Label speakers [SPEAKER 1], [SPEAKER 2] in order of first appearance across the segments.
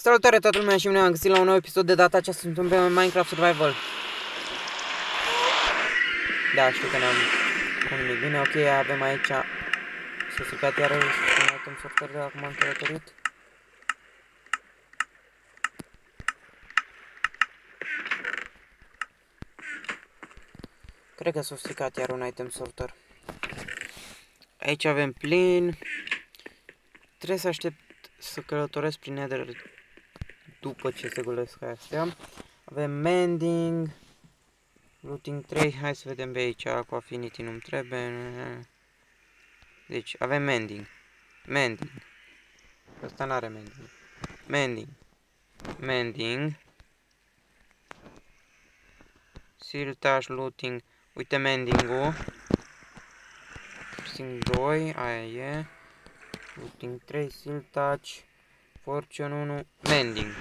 [SPEAKER 1] Salutare toată lumea și ne-am găsit la un nou episod. De data aceasta suntem pe Minecraft Survival. Da, știu că n-am cu nimic bine. Ok, avem aici s-a stricat iarăși un item sorter de acum am călătorit. Cred că s-a stricat iar un item sorter. Aici avem plin. Trebuie să aștept să călătoresc prin Nether după ce se golesc astea. Avem mending, looting 3, hai să vedem pe aici, cu affinity nu-mi trebuie. Deci avem mending, ăsta n-are mending, siltaș, looting, uite mending-ul, piercing 2, aia e, looting 3, siltaș, fortune 1, mending,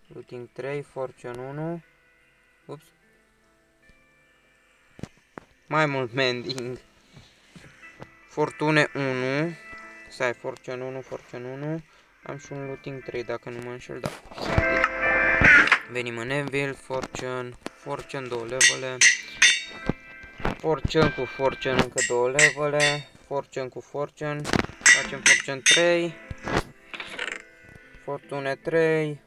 [SPEAKER 1] looting 3, fortune 1, ups, mai mult mending, fortune 1, stai, fortune 1, am și un looting 3 dacă nu mă înșel, da. Venim în Anvil, fortune 2 levele, fortune cu fortune încă 2 levele, fortune cu fortune, facem fortune 3, fortune 3,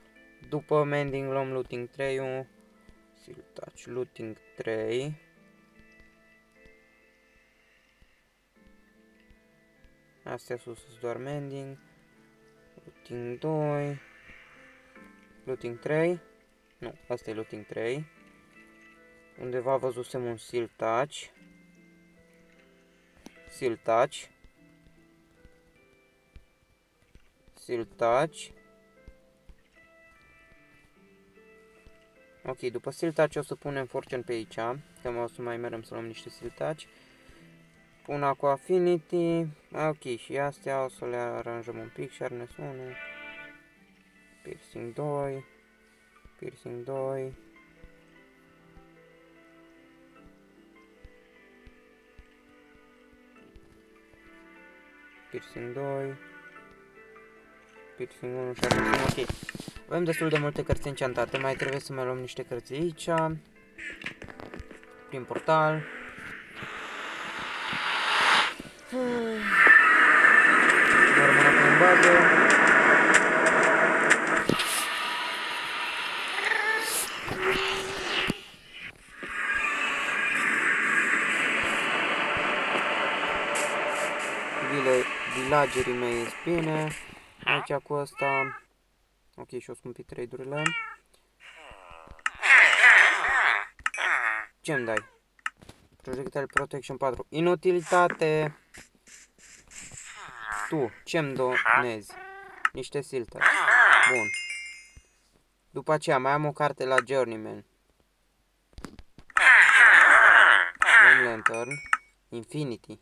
[SPEAKER 1] după mending luăm looting 3, siltaci, looting 3, astea sus sunt doar mending, looting 2, looting 3, nu, asta e looting 3, undeva văzusem un siltaci, ok, după siltaci o să punem fortune pe aici, că o să mai merem să luăm niște siltaci. Pun cu affinity, ok, și astea o să le aranjăm un pic, sharpness 1, piercing 2, piercing 2, piercing 2, piercing 1, sharpness 1, ok. Avem destul de multe cărți enchantate, mai trebuie să mai luăm niște cărți aici, prin portal. Vă rămână prin bază. Villagerii mei ies bine. Aici cu ăsta. Ok, și-o scumpit trade-urile. Ce-mi dai? Projectile Protection 4. Inutilitate. Tu, ce-mi donezi? Niște siltă. Bun. După aceea mai am o carte la Journeyman. One Lantern. Infinity.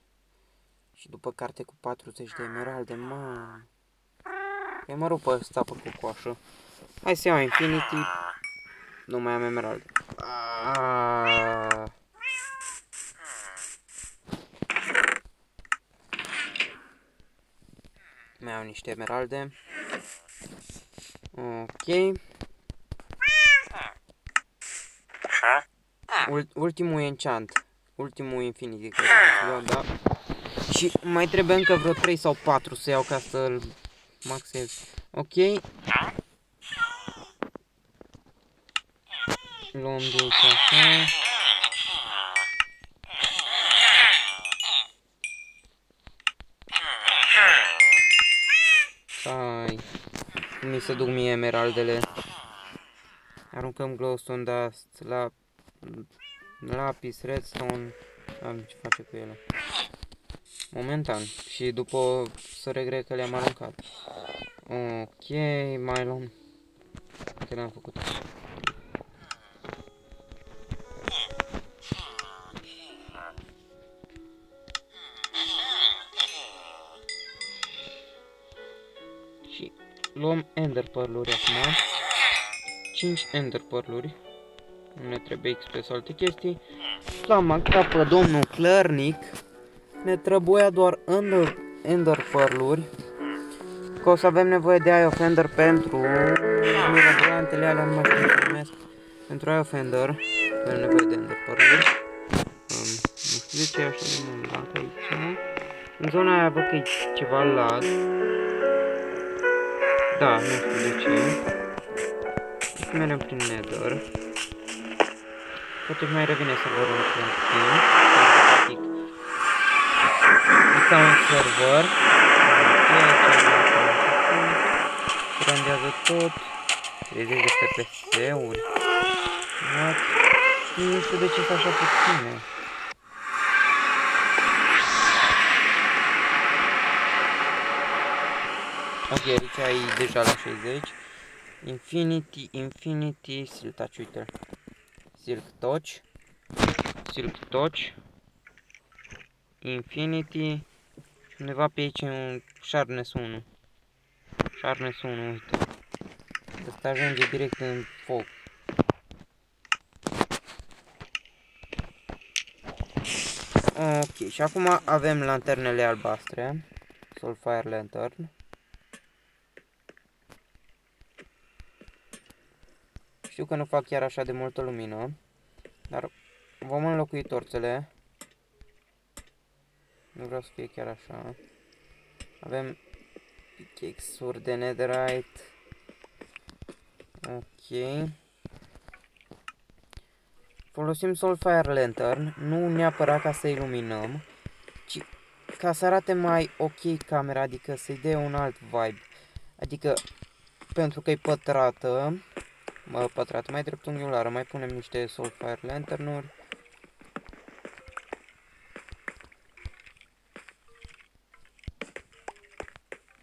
[SPEAKER 1] Și după carte cu 40 de emeralde, mă. Păi mă rup ăsta pe cocoașă. Hai să iau Infinity. Nu mai am emeralde. Mai au niște emeralde. Ok. Ultimul enchant. Ultimul Infinity, cred că da. Și mai trebuie încă vreo 3 sau 4 să iau ca să-l maxez. Ok. Luăm de aici așa. Hai. Mi se duc mie emeraldele. Aruncăm glowstone dust la lapis, redstone. Am ce face cu ele. Momentan. Și după să regret că le-am aruncat. Ok, mai luăm. Câte le-am făcut? Și luăm ender pearl-uri acum. 5 ender pearl-uri. Nu ne trebuie XP sau alte chestii. L-am actat pe domnul Clărnic. Ne trebuia doar Ender Pearl-uri. Că o să avem nevoie de Eye of Ender pentru mirabolantele alea, nu mai știu cum se numesc. Pentru Eye of Ender avem nevoie de Ender Pearl-uri. Nu știu de ce e așa de mult lag aici. În zona aia văd că e ceva lag. Da, nu știu de ce. Și mergem prin Nether. Totuși mai revine serverul într-un timp. Ca un server. Randează tot. 30 de FPS-uri. Nu știu de ce sunt așa puține. Ok, aici ai deja la 60. Infinity, Silk Touch, uite. Silk Touch. Infinity. Undeva pe aici un Sharpness 1. Sharpness 1, uite. Ăsta ajunge direct în foc. Ok, și acum avem lanternele albastre. Soulfire Lantern. Știu că nu fac chiar așa de multă lumină, dar vom înlocui torțele. Nu vreau să fie chiar așa. Avem pickaxe-uri de netherite. Ok. Folosim Soulfire Lantern, nu neapărat ca să iluminăm, ci ca să arate mai ok camera, adică să-i dea un alt vibe. Adică, pentru că e pătrată, mai dreptunghiulară, mai punem niște Soulfire Lantern-uri.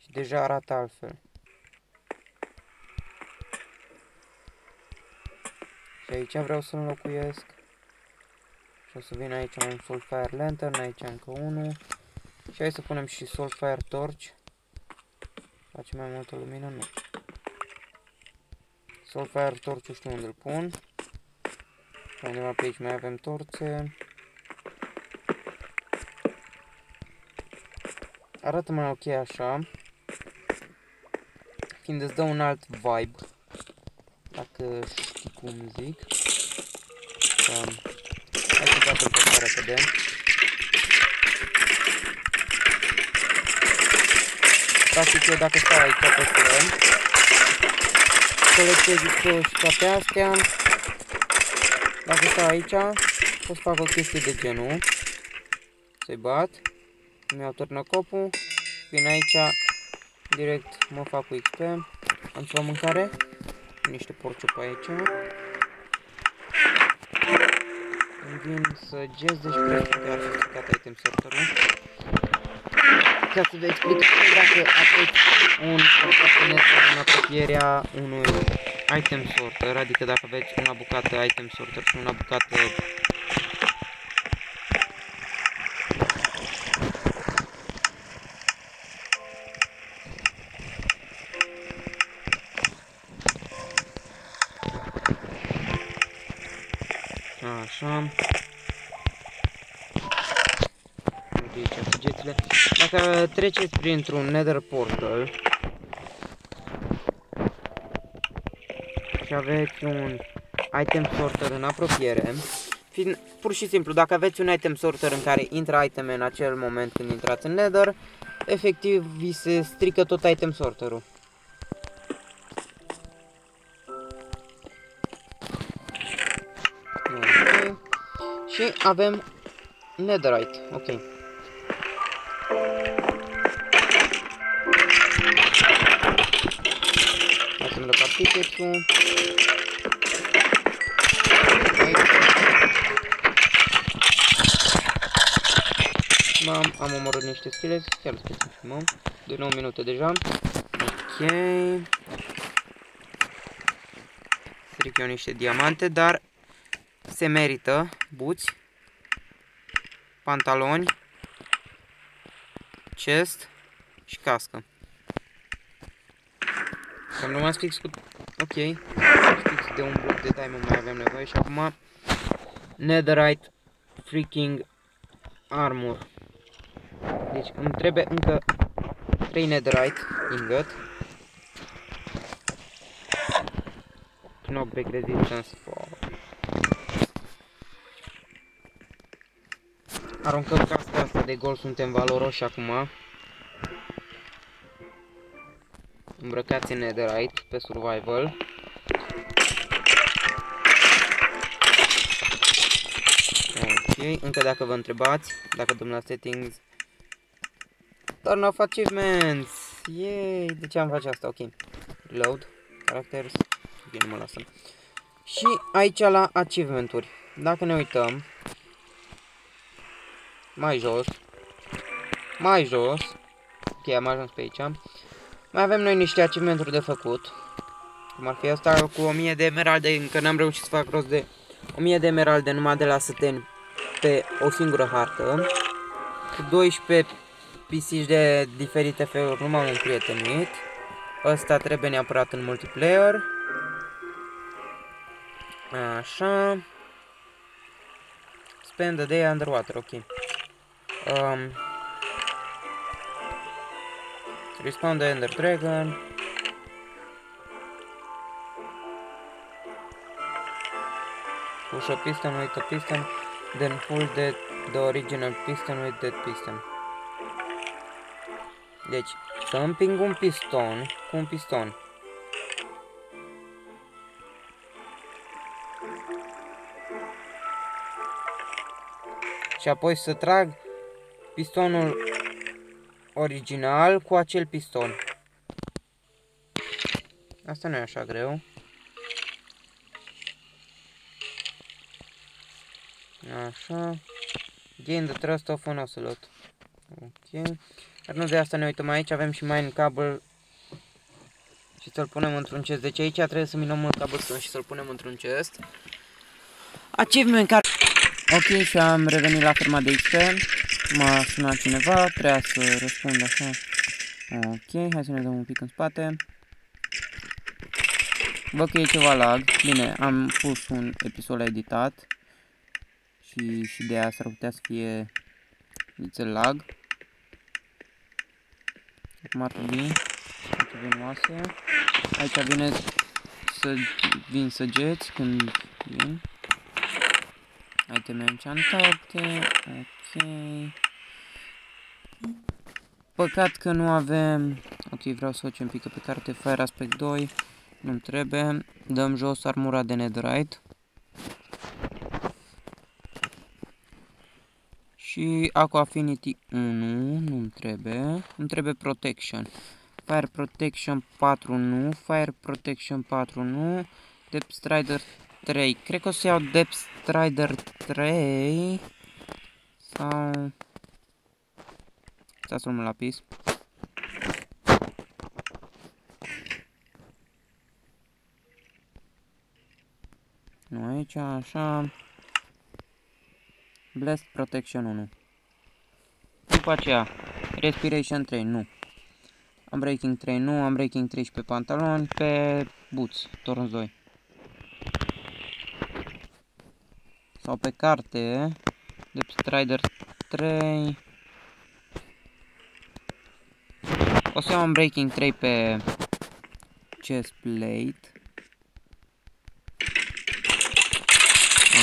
[SPEAKER 1] Și deja arată altfel. Și aici vreau să înlocuiesc. Și o să vin aici un Soulfire Lantern, aici încă unul. Și hai să punem și Soulfire Torch. Face mai multă lumină? Nu. Soulfire Torch știu unde îl pun. Pe undeva pe aici mai avem torțe. Arată mai ok așa. Fiind îți dă un alt vibe. Dacă știi cum zic. Hai să dată pe repede. Practic eu dacă stau aici pe fel, colectez și toate astea. Dacă stau aici, pot să fac o chestie de genul. Să-i bat. Îmi iau târnăcopul. Vin aici, direct mă fac cu XP. Am ceva mâncare. Niște porciu pe aici. Îmi vin să gest, deci cred că ar fi stricat item sorterul. Ca să vă explic dacă aveți un component în apropierea unui item sorter, adică dacă aveți una bucată item sorter și una bucată așa. Aici săgețile. Dacă treceți printr-un nether portal și aveți un item sorter în apropiere, pur și simplu, dacă aveți un item sorter în care intră iteme în acel moment când intrați în nether, efectiv vi se strică tot item sorterul. Okay. Și avem netherite, ok. Hai să-mi lăca pickaxe-ul. Am omorât niște scheleți, chiar să filmăm. De 9 minute deja. Ok. Stric eu niște diamante, dar se merită. Buți, pantaloni, chest și cască. Am rămas fix cu... Ok. Fix de un bloc de diamond mai avem nevoie și acum netherite freaking armor. Deci îmi trebuie încă 3 netherite ingot. Knockback resistance. Aruncăm casca asta de gol, suntem valoroși acum. Îmbrăcați în netherite pe survival. Ok, încă dacă vă întrebați, dacă dăm la settings, turn off achievements. Yay! De ce am face asta? Ok. Reload. Characters. Ok, nu mă lasă. Și aici la achievement-uri. Dacă ne uităm mai jos. Mai jos. Ok, am ajuns pe aici. Mai avem noi niște achievement-uri de făcut. Cum ar fi asta cu 1000 de emeralde. Încă n-am reușit să fac rost de 1000 de emeralde numai de la săteni pe o singură hartă. Cu 12 pisici de diferite feluri nu m-am împrietenit. Ăsta trebuie neapărat în multiplayer. Așa. Spend a day underwater, ok. Respawn the Ender Dragon. Push a piston with a piston, then pull the original piston with that piston. Deci, să împing un piston cu un piston. Și apoi să trag pistonul original cu acel piston. Asta nu e așa greu. Așa. Gain the trust of an ocelot. Ok. Dar nu de asta ne uităm aici. Avem și mine cable. Și să-l punem într-un chest. Deci aici trebuie să minăm un cobblestone și să-l punem într-un chest. Achievement care... Ok, și am revenit la ferma de XP. M-a sunat cineva. Trebuia să răspund așa. Ok, hai să ne dăm un pic în spate. Văd că e ceva lag. Bine, am pus un episod la editat. Și de aia s-ar putea să fie nițel lag. Acum ar trebui vinoase. Aici vine să vin săgeți când vin. Iteme enchantate. Ok. Păcat că nu avem... Ok, vreau să facem pică pe carte. Fire Aspect 2. Nu-mi trebuie. Dăm jos armura de netherite. Și Aqua Affinity 1, nu-mi trebuie. Îmi trebuie Protection. Fire Protection 4 nu. Fire Protection 4 nu. Depth Strider 3. Cred că o să iau Depth Strider 3. Sau... Stați un lapis. Nu aici, așa. Blast Protection 1. După aceea, Respiration 3, nu. Unbreaking 3, nu. Unbreaking 3 și pe pantaloni, pe boots, Thorns 2. Sau pe carte, Depth Strider 3. O să iau Unbreaking 3 pe Chestplate.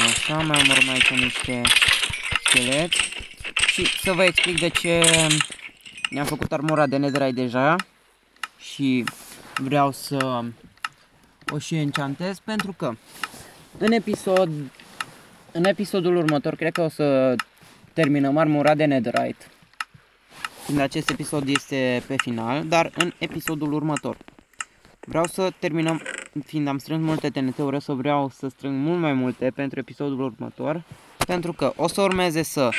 [SPEAKER 1] Așa, mai am urmat aici niște scheleți. Și să vă explic de ce ne-am făcut armura de netherite deja. Și vreau să o și enchantez, pentru că în episodul următor cred că o să terminăm armura de netherite. Când acest episod este pe final, dar în episodul următor vreau să terminăm, fiind am strâns multe TNT-uri, să vreau să strâng mult mai multe pentru episodul următor. Pentru că o să urmeze să...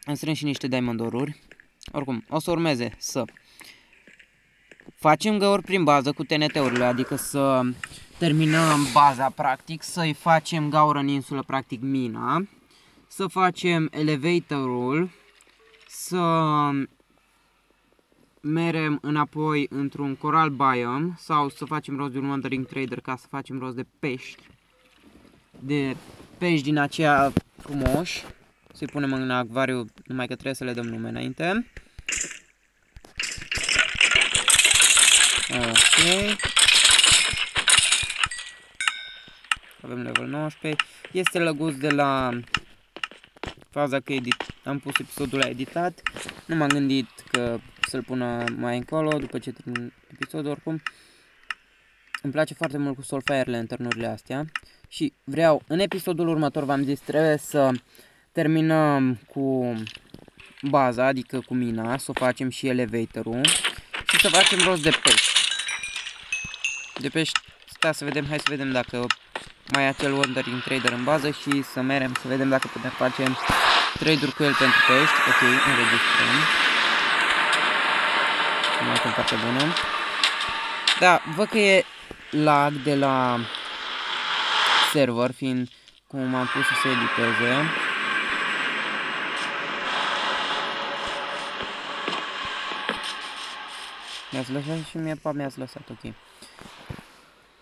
[SPEAKER 1] Am strâns și niște diamond-uri. Oricum, o să urmeze să facem găuri prin bază cu TNT-urile, adică să terminăm baza practic, să-i facem gaură în insulă practic mina, să facem elevatorul, să merem înapoi într-un coral biome sau să facem rost de un wandering trader ca să facem rost de pești din aceia frumoși. Să-i punem în acvariu, numai că trebuie să le dăm nume înainte. Ok. Avem level 19. Este lăguț de la faza că am pus episodul la editat. Nu m-am gândit că să-l pun mai încolo, după ce termin episodul, oricum. Îmi place foarte mult cu Soulfire Lantern-urile astea. Și vreau, în episodul următor, v-am zis, trebuie să terminăm cu baza, adică cu mina, să o facem și elevatorul. Și să facem rost de pești. De pești, stai să vedem, hai să vedem dacă mai e acel Wandering Trader în bază și să merem să vedem dacă putem face trade-uri cu el pentru pești. Ok, înregistrăm. Mai e foarte bună. Da, văd că e lag de la server, fiind cum am pus să se editeze. Mi-ați lăsat și mie, mi-ați lăsat, ok.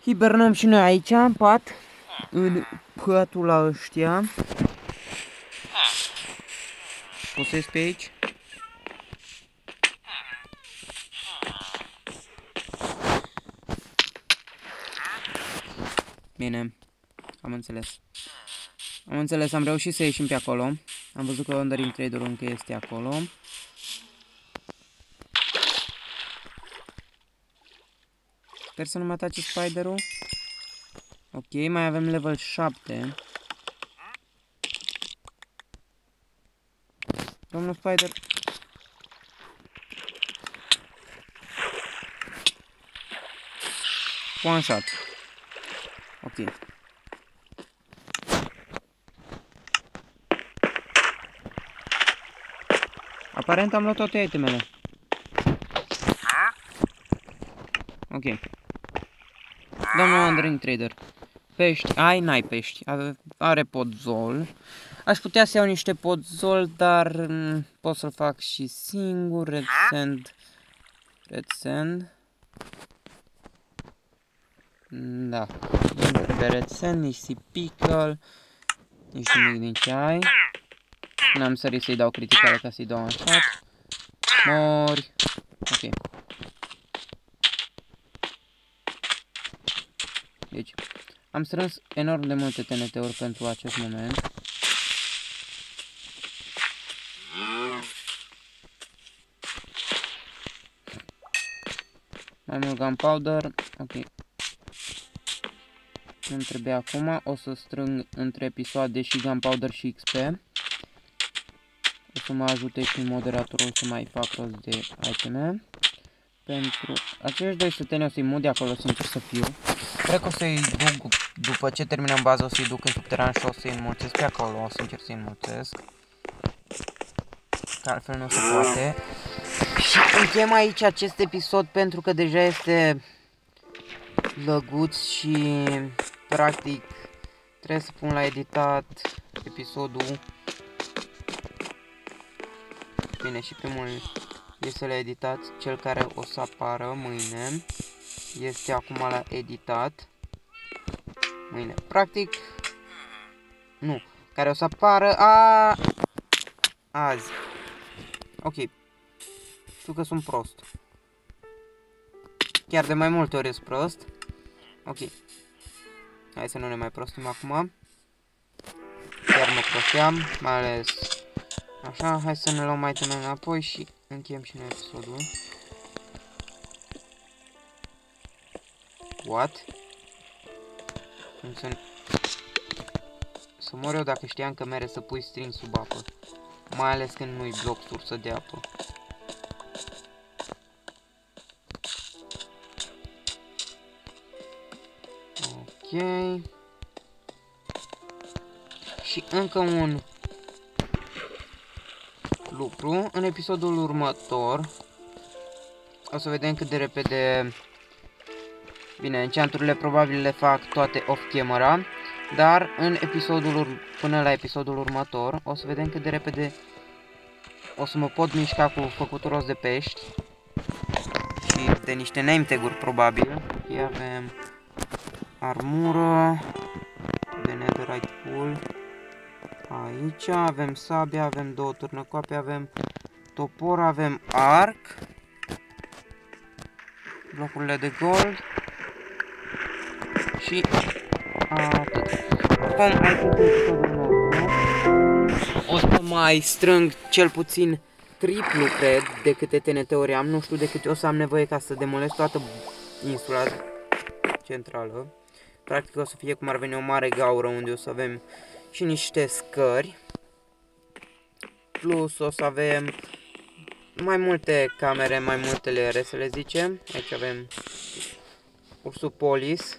[SPEAKER 1] Hibernăm și noi aici, în pat, în pătul la ăștia. Posez pe aici. Bine, am înțeles. Am înțeles, am reușit să ieșim pe acolo. Am văzut că Wandering Trader-ul încă este acolo. Sper să nu mă atace spider-ul. Ok, mai avem level 7. Domnul spider. One shot. Ok. Aparent am luat toate itemele. Ok. Domnul Wandering Trader. Pești, ai, n-ai pești. Are podzol. Aș putea să iau niște podzol, dar pot să-l fac și singur. Red sand. Red sand. Da. Nu trebuie red sand, nici sea pickle. Nici nimic din ce ai. N-am sărit să-i dau criticare ca să-i dau un shot. Mori. Ok. Deci, am strâns enorm de multe TNT-uri pentru acest moment. Mai mult gunpowder. Ok. Nu-mi trebuie acum. O să strâng între episoade și gunpowder și XP. O să mă ajute și moderatorul să mai fac rost de iteme. Pentru acești doi săteni o să-i mut de acolo, sincer să fiu. Cred că o să-i duc, după ce terminăm baza, o să-i duc în subteran și o să-i înmulțesc pe acolo. O să încerc să-i înmulțesc. Că altfel nu se poate. Și încheiem aici acest episod pentru că deja este lăguț și practic trebuie să pun la editat episodul. Bine, și primul este la editat, cel care o să apară mâine este acum la editat. Mâine, practic, nu, care o să apară azi. Ok, știu că sunt prost. Chiar de mai multe ori sunt prost. Ok, hai să nu ne mai prostim acum. Chiar mă prosteam, mai ales așa. Hai să ne luăm mai tână înapoi și încheiem și noi episodul. What? Cum să mor eu dacă știam că mere să pui string sub apă. Mai ales când nu-i bloc sursă de apă. Ok. Și încă un lucru. În episodul următor o să vedem cât de repede. Bine, enchanturile probabil le fac toate off-camera, dar în episodul până la episodul următor o să vedem cât de repede o să mă pot mișca cu făcutul rost de pești și de niște name tag-uri probabil. Hier avem armură de netherite full. Aici avem sabia, avem 2 târnăcoape, avem topor, avem arc, blocurile de gold și atât. Acum mai sunt episodul nostru. O să mai strâng cel puțin triplu, cred, de câte TNT-uri am. Nu știu de câte o să am nevoie ca să demolez toată insula centrală. Practic o să fie cum ar veni o mare gaură unde o să avem și niște scări. Plus o să avem mai multe camere, mai multe leere, să le zicem. Aici avem Ursupolis.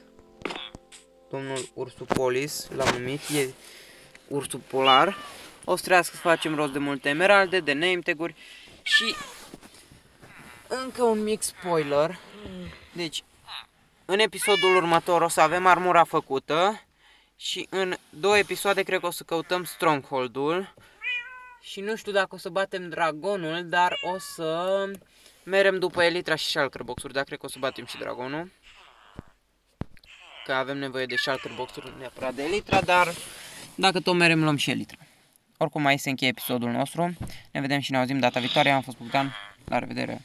[SPEAKER 1] Domnul Ursupolis l-am numit, e ursul polar. O să trebuiască să facem rost de multe emeralde, de name tag-uri și încă un mic spoiler. Deci, în episodul următor o să avem armura făcută și în 2 episoade cred că o să căutăm Stronghold-ul. Și nu știu dacă o să batem dragonul, dar o să merem după Elytra și Shulker Box-uri, dar cred că o să batem și dragonul. Că avem nevoie de Shulker Box-uri, neapărat de Elytra, dar dacă tot merem luăm și Elytra. Oricum aici se încheie episodul nostru. Ne vedem și ne auzim data viitoare. Am fost Bogdan. La revedere!